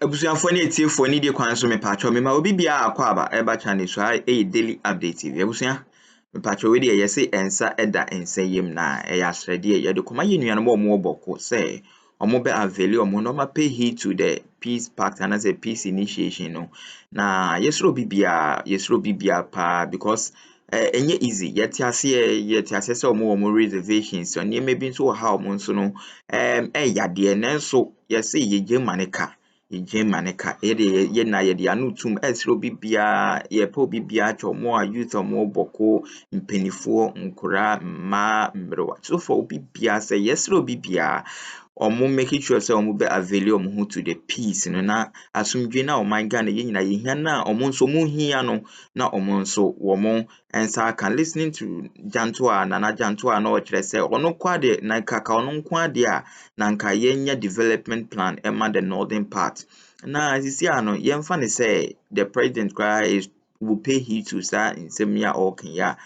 Abusuafo ne tiefo ni de kwan so me pacho me ma obi bia akwa aba eba channel so daily update TV abusua me pacho we de yese ensa eda ensayem na asrede ye de koma yenuan mo boko say omo be aveli omo no ma pay heed to the peace pact and as a peace initiation no na yesro bibia pa because enye easy yeti ase se omo reservations so ne maybe so how omo so no yade ne so yese yeje maneka Maneka, ye na ye de anutum esro bibia ye po bibia chomo a youth omo boko mpenifo nkura ma mrewa so for bibia say yesro bibia omo make sure say omo be avail omo hu to the peace no na asumdwe na oman Ghana ye nyina ye hia na omo nso mu hia no na omo nso womo ensa can listening to Jantoa na Jantoa na o kire say ono kwade na kaka ono kwade a na nka ye nya development plan ema the northern part na sisi ano ye mfa ne say the president cry will pay heed to that in semia or Kenya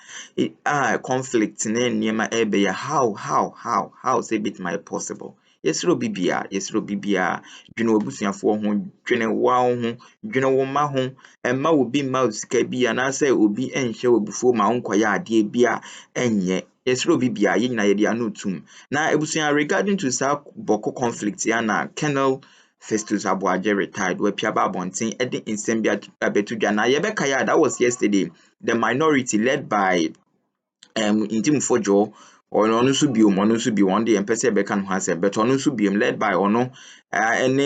conflict na niema ebe ya how say bit my possible yesro bibia dwene obusuafo ho dwene wa ho dwene wo ma ho emma obi ma sika bi ana say obi enhye obufuo ma nkoya ade bia enye yesro bibia ye nyina ye dia no tum na ebusuan regarding to sa boko conflict ya na Col.Festus Aboakye retired we piaba abonten edi insembia abetudwa na ye beka ya that was yesterday the minority led by Intim Fojo or no so be one day and pese beka no has but ono so be led by ono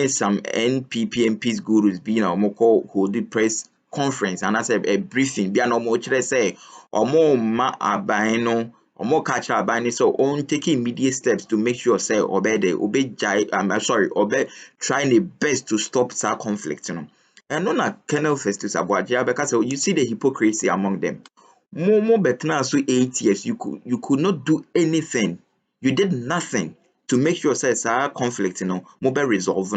some NPP MPs gurus being a moko holding press conference and as a briefing be no mo kire say omo ma aban no omo catch aban so on taking immediate steps to make sure say obey trying the best to stop that conflict and no na Col.Festus Aboakye because you see the hypocrisy among them. More betna so 8 years you could not do anything. You did nothing to make sure say conflict mo be resolve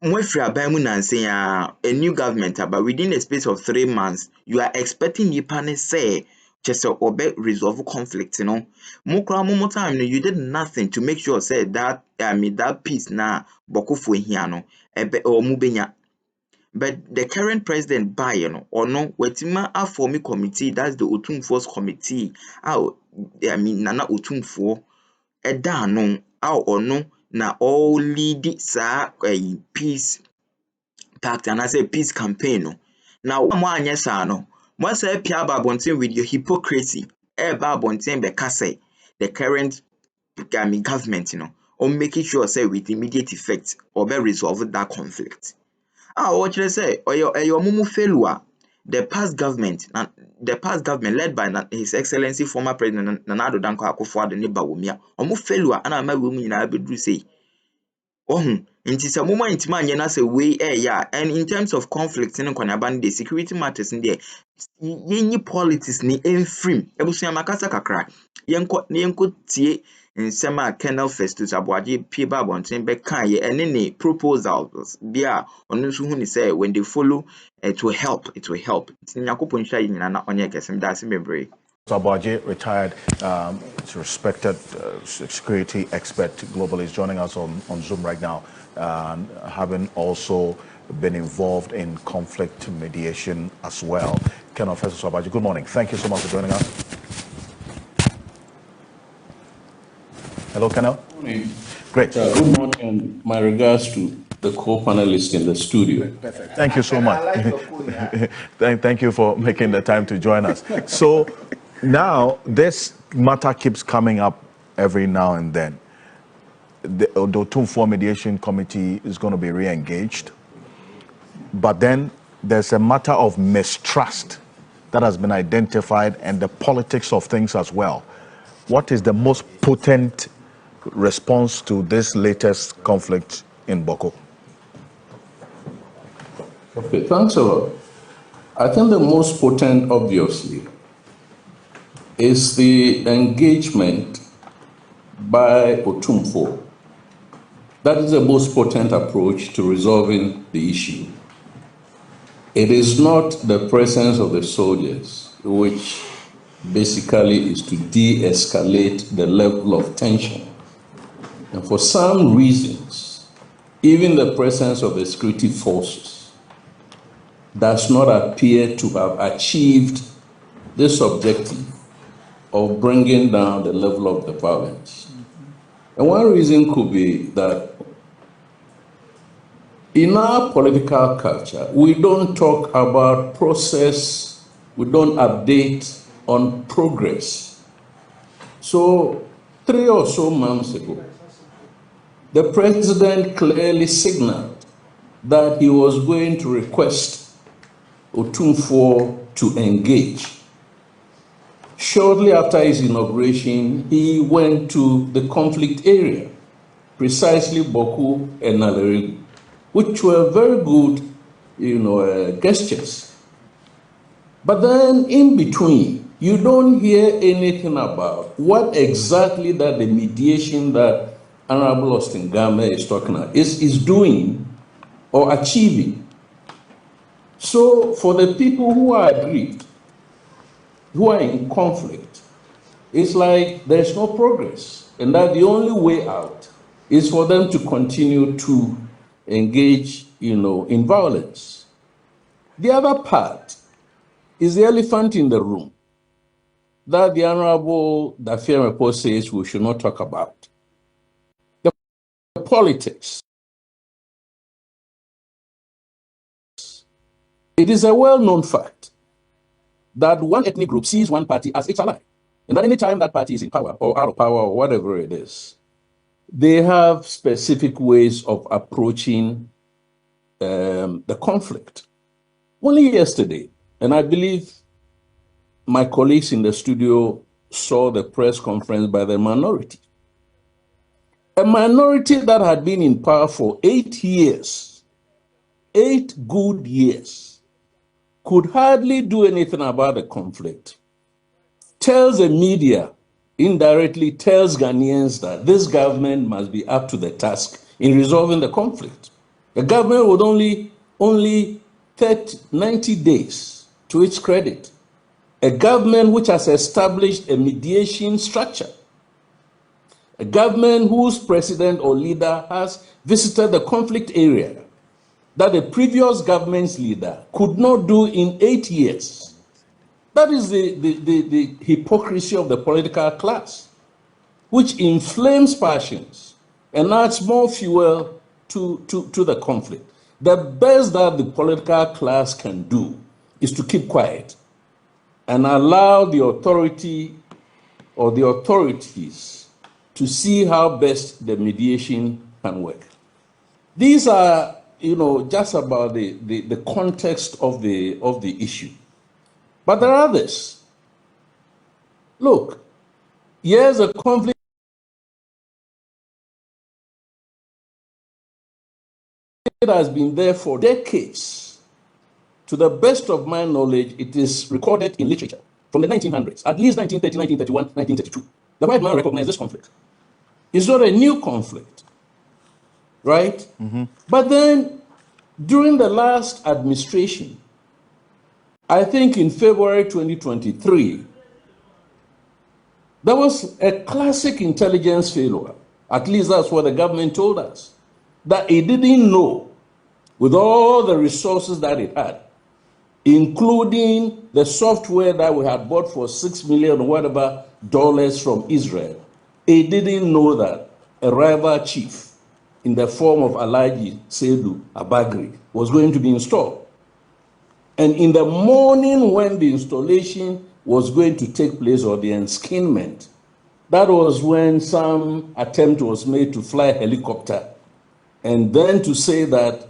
Mwefri aban mu nan say a new government but within a space of 3 months you are expecting yipa ne say just obe resolve conflict mo time you did nothing to make sure say that that peace na bokofo hia no ebe o mu benya. But the current president or no wetima a form committee, that's the Otumfo's committee. Nana Otumfo eda no or no na all lead sa peace pact and I say peace campaign now mo anya sa no mo say pia babonten with your hypocrisy babonten be kase the current government on making sure say with immediate effect or be resolve that conflict. What should I say? Or mumu failure. The past government led by His Excellency former President Nana Addo Akufo-Addo ne Bawumia. Omu failure ana ma we mu nyina bedru say. Nti se mo intima anye na say we and in terms of conflict in Kwanyaban the security matters in there yenyi politics ni enfrim ebusuya makasa kakra yenko tie nsema Col.Festus Aboakye pieba bonten be kan ye ene ne proposals bia onu nso hu ni say when they follow it will help nyakopon hwa nyina na onye kesem da se mebre. Aboakye, retired, respected security expert globally, is joining us on Zoom right now, having also been involved in conflict mediation as well. Col.Festus Aboakye, good morning. Thank you so much for joining us. Hello, Colonel. Good morning. Great. Good morning, and my regards to the co-panelists in the studio. Perfect. Thank you so much. Thank you for making the time to join us. So now this matter keeps coming up every now and then. The Otumfuo Mediation Committee is going to be re-engaged, but then there's a matter of mistrust that has been identified and the politics of things as well. What is the most potent response to this latest conflict in Bawku? Okay, thanks a lot. I think the most potent, obviously, is the engagement by Otumfuo. That is the most potent approach to resolving the issue. It is not the presence of the soldiers, which basically is to de-escalate the level of tension. And for some reasons, even the presence of the security forces does not appear to have achieved this objective of bringing down the level of the violence. And one reason could be that in our political culture, we don't talk about process, we don't update on progress. So 3 or so months ago, the president clearly signaled that he was going to request Ćồṅfl to engage. Shortly after his inauguration, he went to the conflict area, precisely Bawku and Nalerigu, which were very good, gestures. But then in between, you don't hear anything about what exactly that the mediation that Honorable Austin Game is talking about is doing or achieving. So for the people who are aggrieved, who are in conflict, it's like there's no progress, and that the only way out is for them to continue to engage, in violence. The other part is the elephant in the room that the Honorable Thier says we should not talk about. The politics. It is a well-known fact that one ethnic group sees one party as its ally, and that any time that party is in power or out of power or whatever it is, they have specific ways of approaching the conflict. Only yesterday, and I believe my colleagues in the studio saw the press conference by the minority. A minority that had been in power for 8 years, 8 good years, could hardly do anything about the conflict, tells the media, indirectly tells Ghanaians that this government must be up to the task in resolving the conflict. The government would only 90 days to its credit. A government which has established a mediation structure. A government whose president or leader has visited the conflict area that the previous government's leader could not do in 8 years. That is the hypocrisy of the political class, which inflames passions and adds more fuel to the conflict. The best that the political class can do is to keep quiet and allow the authority or the authorities to see how best the mediation can work. These are, just about the context of the issue. But there are others. Look, here's a conflict that has been there for decades. To the best of my knowledge, it is recorded in literature from the 1900s, at least 1930, 1931, 1932. The white man recognized this conflict. It's not a new conflict, right? Mm-hmm. But then, during the last administration, I think in February 2023, there was a classic intelligence failure. At least that's what the government told us. That it didn't know, with all the resources that it had, including the software that we had bought for $6 million or whatever dollars from Israel, it didn't know that a rival chief in the form of Alhaji Seydou Abagri was going to be installed. And in the morning when the installation was going to take place, or the enskinment, that was when some attempt was made to fly a helicopter and then to say that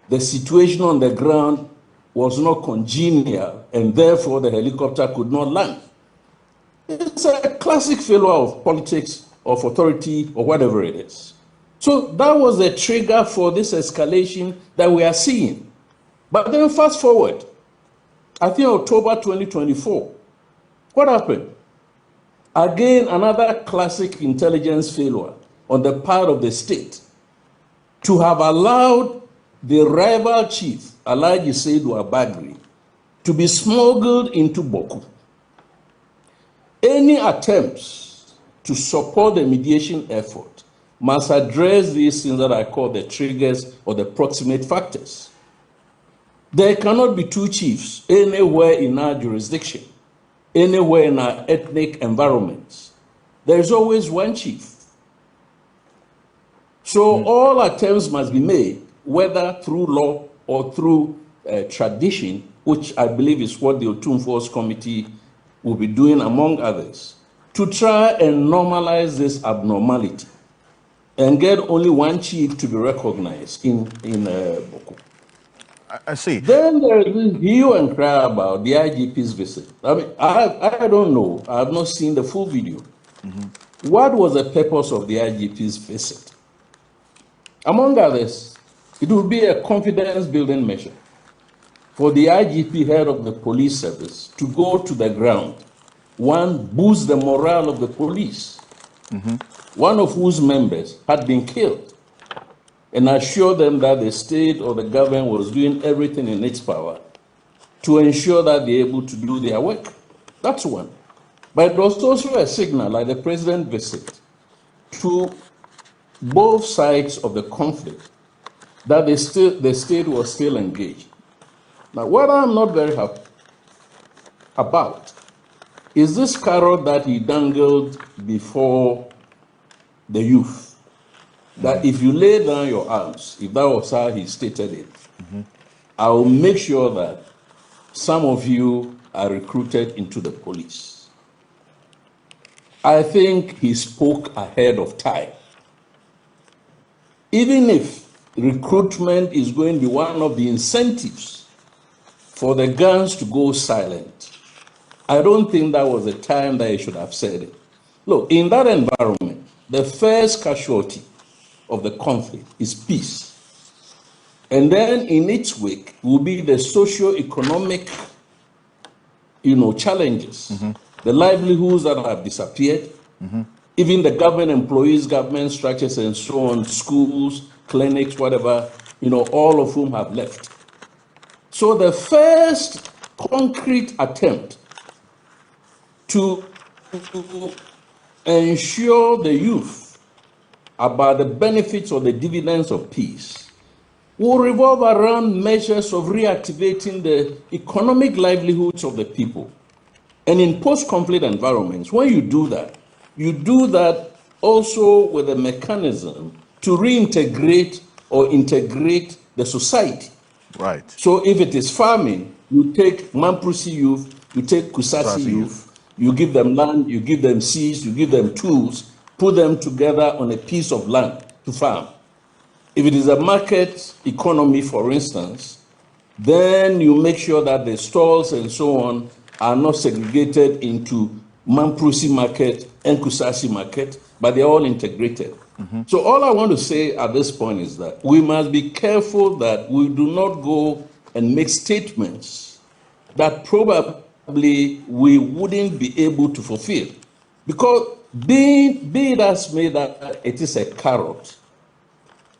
the situation on the ground was not congenial and therefore the helicopter could not land. It's a classic failure of politics, of authority, or whatever it is. So that was the trigger for this escalation that we are seeing. But then fast forward, I think October 2024, what happened? Again, another classic intelligence failure on the part of the state to have allowed the rival chief, Alhaji Seydou Abagri, to be smuggled into Bawku. Any attempts to support the mediation effort must address these things that I call the triggers or the proximate factors. There cannot be two chiefs anywhere in our jurisdiction, anywhere in our ethnic environments. There is always one chief. So all attempts must be made, whether through law or through tradition, which I believe is what the Ćồṅfl Committee will be doing, among others, to try and normalize this abnormality and get only one chief to be recognized in Bawku. I see. Then there is this hue and cry about the IGP's visit. I mean, I don't know. I have not seen the full video. What was the purpose of the IGP's visit? Among others, it will be a confidence-building measure for the IGP, head of the police service, to go to the ground. One, boost the morale of the police, one of whose members had been killed, and assure them that the state or the government was doing everything in its power to ensure that they're able to do their work. That's one. But it was also a signal, like the president visit, to both sides of the conflict that the state was still engaged. Now, what I'm not very happy about is this carrot that he dangled before the youth, that if you lay down your arms, if that was how he stated it, I will make sure that some of you are recruited into the police. I think he spoke ahead of time. Even if recruitment is going to be one of the incentives for the guns to go silent, I don't think that was the time that he should have said it. Look, in that environment, the first casualty of the conflict is peace. And then in its wake will be the socio-economic, challenges, the livelihoods that have disappeared, even the government employees, government structures and so on, schools, clinics, whatever, all of whom have left. So the first concrete attempt to ensure the youth about the benefits or the dividends of peace will revolve around measures of reactivating the economic livelihoods of the people. And in post-conflict environments, when you do that also with a mechanism to reintegrate or integrate the society. Right. So if it is farming, you take Mamprusi youth, you take Kusasi youth, you give them land, you give them seeds, you give them tools, put them together on a piece of land to farm. If it is a market economy, for instance, then you make sure that the stalls and so on are not segregated into Mamprusi market and Kusasi market, but they're all integrated. So all I want to say at this point is that we must be careful that we do not go and make statements that probably we wouldn't be able to fulfill. Because be it as made that it is a carrot,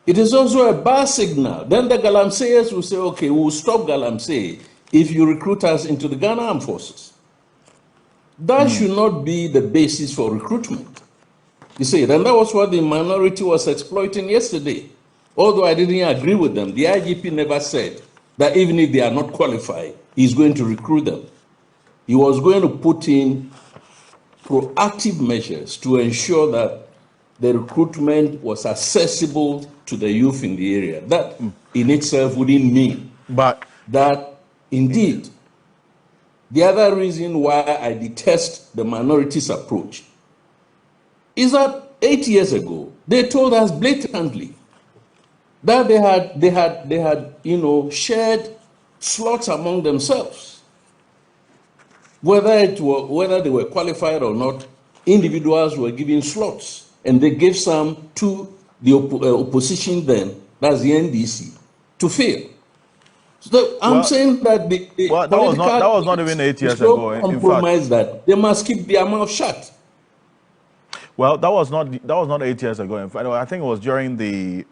it is also a bad signal. Then the Galamseyers will say, okay, we'll stop Galamsey if you recruit us into the Ghana Armed Forces. That should not be the basis for recruitment. You see, and that was what the minority was exploiting yesterday. Although I didn't agree with them, the IGP never said that even if they are not qualified, he's going to recruit them. He was going to put in proactive measures to ensure that the recruitment was accessible to the youth in the area. That in itself wouldn't mean that indeed. The other reason why I detest the minorities' approach is that 8 years ago, they told us blatantly that they had shared slots among themselves. Whether they were qualified or not, individuals were given slots, and they gave some to the opposition then, that's the NDC, to fill. So I'm saying that that was not even 8 years ago. Compromise that they must keep their mouth shut. Well, that was not 8 years ago. In fact, I think it was during the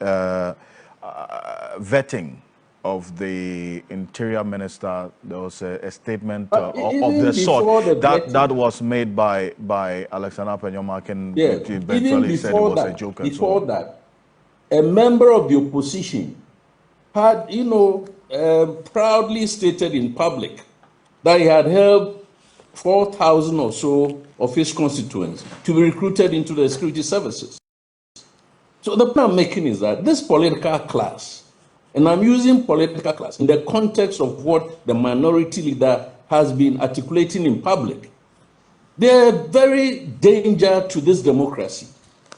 vetting of the Interior Minister, there was a statement of even the before sort the that was made by Alexander Afenyo, Yeah, which eventually said it was a joke and so on. Before that, a member of the opposition had, proudly stated in public that he had helped 4,000 or so of his constituents to be recruited into the security services. So the point I'm making is that this political class, and I'm using political class in the context of what the minority leader has been articulating in public, they're very danger to this democracy.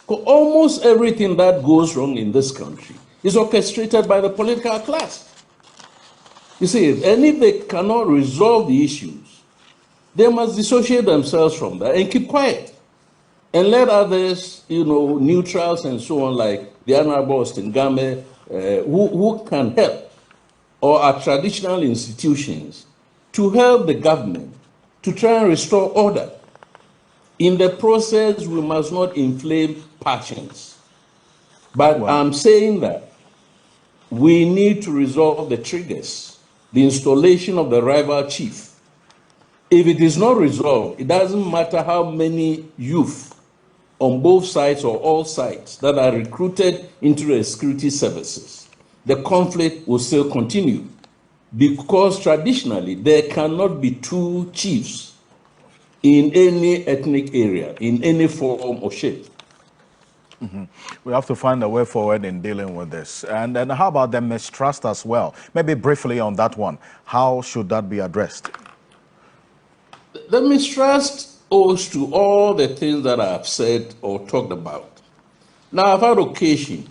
Almost everything that goes wrong in this country is orchestrated by the political class. You see, and if they cannot resolve the issues, they must dissociate themselves from that and keep quiet. And let others, neutrals and so on, like the Honorable Austin Game, who can help, or our traditional institutions, to help the government to try and restore order. In the process, we must not inflame passions. But I'm saying that we need to resolve the triggers, the installation of the rival chief. If it is not resolved, it doesn't matter how many youth on both sides or all sides that are recruited into the security services, the conflict will still continue, because traditionally there cannot be two chiefs in any ethnic area, in any form or shape. We have to find a way forward in dealing with this. And then how about the mistrust as well? Maybe briefly on that one. How should that be addressed? The mistrust owes to all the things that I have said or talked about. Now, I've had occasion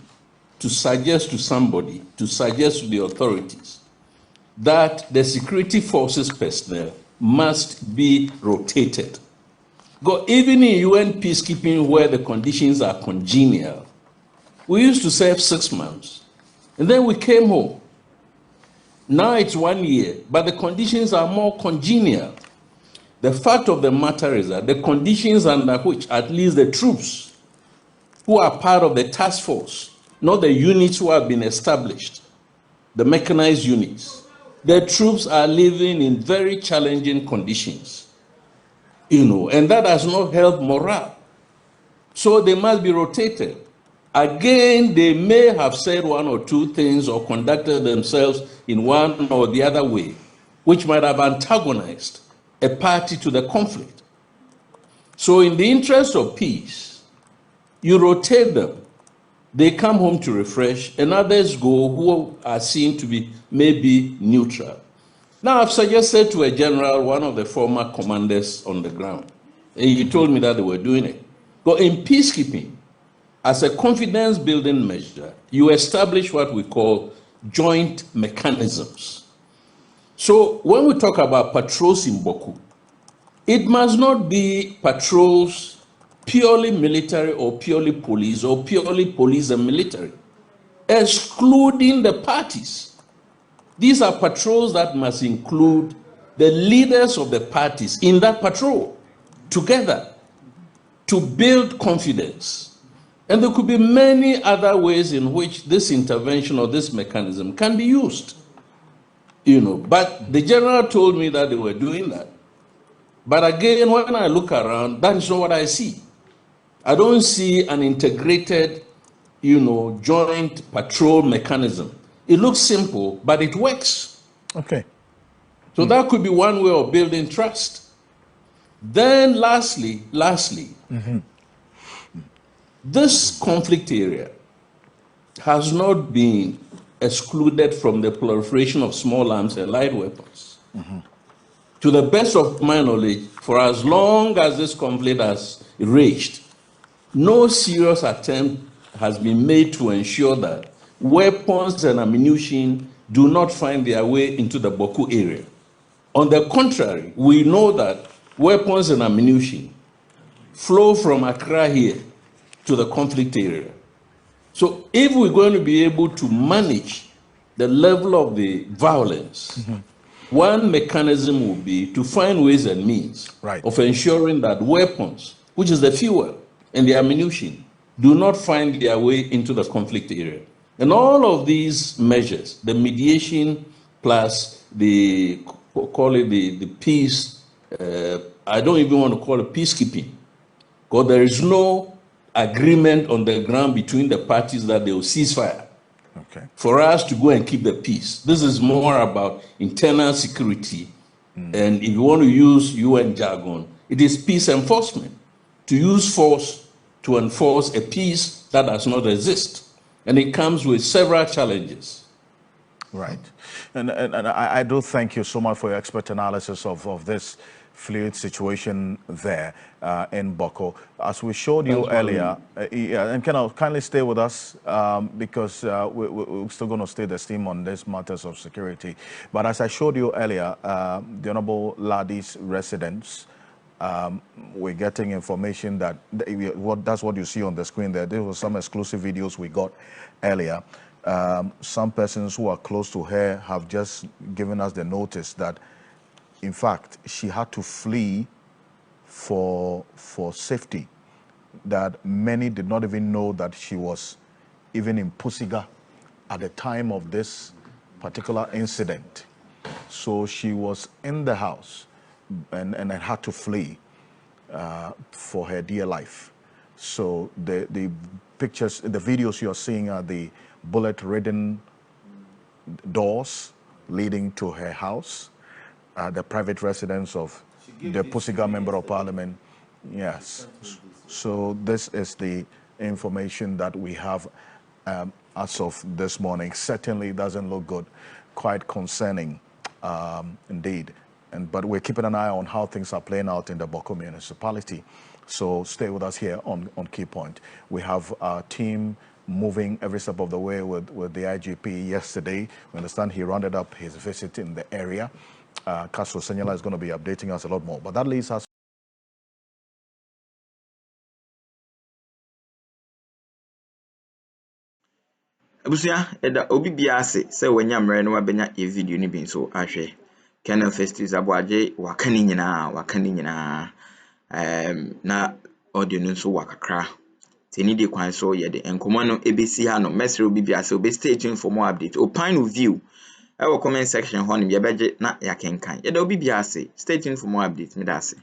to suggest to somebody, to suggest to the authorities, that the security forces personnel must be rotated. Because even in UN peacekeeping, where the conditions are congenial, we used to serve 6 months, and then we came home. Now it's 1 year, but the conditions are more congenial. The fact of the matter is that the conditions under which at least the troops who are part of the task force, not the units who have been established, the mechanized units, the troops are living in very challenging conditions, and that has not helped morale. So they must be rotated. Again, they may have said one or two things or conducted themselves in one or the other way, which might have antagonized a party to the conflict. So in the interest of peace, you rotate them. They come home to refresh, and others go who are seen to be maybe neutral. Now, I've suggested to a general, one of the former commanders on the ground, and he told me that they were doing it. But in peacekeeping, as a confidence building measure, you establish what we call joint mechanisms. So when we talk about patrols in Bawku, it must not be patrols purely military or purely police or purely police and military, excluding the parties. These are patrols that must include the leaders of the parties in that patrol together to build confidence. And there could be many other ways in which this intervention or this mechanism can be used. But the general told me that they were doing that. But again, when I look around, that is not what I see. I don't see an integrated, joint patrol mechanism. It looks simple, but it works. Okay. So that could be one way of building trust. Then lastly, this conflict area has not been excluded from the proliferation of small arms and light weapons. To the best of my knowledge, for as long as this conflict has raged, no serious attempt has been made to ensure that weapons and ammunition do not find their way into the Bawku area. On the contrary, we know that weapons and ammunition flow from Accra here to the conflict area. So if we're going to be able to manage the level of the violence, one mechanism will be to find ways and means of ensuring that weapons, which is the fuel and the ammunition, do not find their way into the conflict area. And all of these measures, the mediation plus the peace, I don't even want to call it peacekeeping, because there is no agreement on the ground between the parties that they will cease fire. Okay. For us to go and keep the peace. This is more about internal security. And if you want to use UN jargon, it is peace enforcement. To use force to enforce a peace that does not exist. And it comes with several challenges. Right. And I do thank you so much for your expert analysis of this fluid situation there in Bawku. As we showed you earlier, and can I kindly stay with us because we're still going to stay the steam on these matters of security. But as I showed you earlier, the Honorable Lady's residence, we're getting information that that's what you see on the screen there. There were some exclusive videos we got earlier. Some persons who are close to her have just given us the notice that, in fact, she had to flee for safety, that many did not even know that she was even in Pusiga at the time of this particular incident. So she was in the house and had to flee for her dear life. So the pictures, the videos you're seeing are the bullet-ridden doors leading to her house, the private residence of the Pusiga Member of Parliament. Yes. So this is the information that we have as of this morning. Certainly doesn't look good, quite concerning indeed. But we're keeping an eye on how things are playing out in the Bawku municipality. So stay with us here on Key Point. We have our team moving every step of the way with the IGP yesterday. We understand he rounded up his visit in the area. Castro Senyala is going to be updating us a lot more. But that leads us. Abusia eda obi biase se wanya mre no wabenya e video ni bi so ahwe Col.Festus Aboakye wakani nyina na audio no so wakakra teni de kwan so ye de enkomo no ebesi ha no mesre obi biase obi stay tuned for more update opine with view e wo comment section ho no ye beje na yakenkan ye da obi biase stay tuned for more updates me da ase.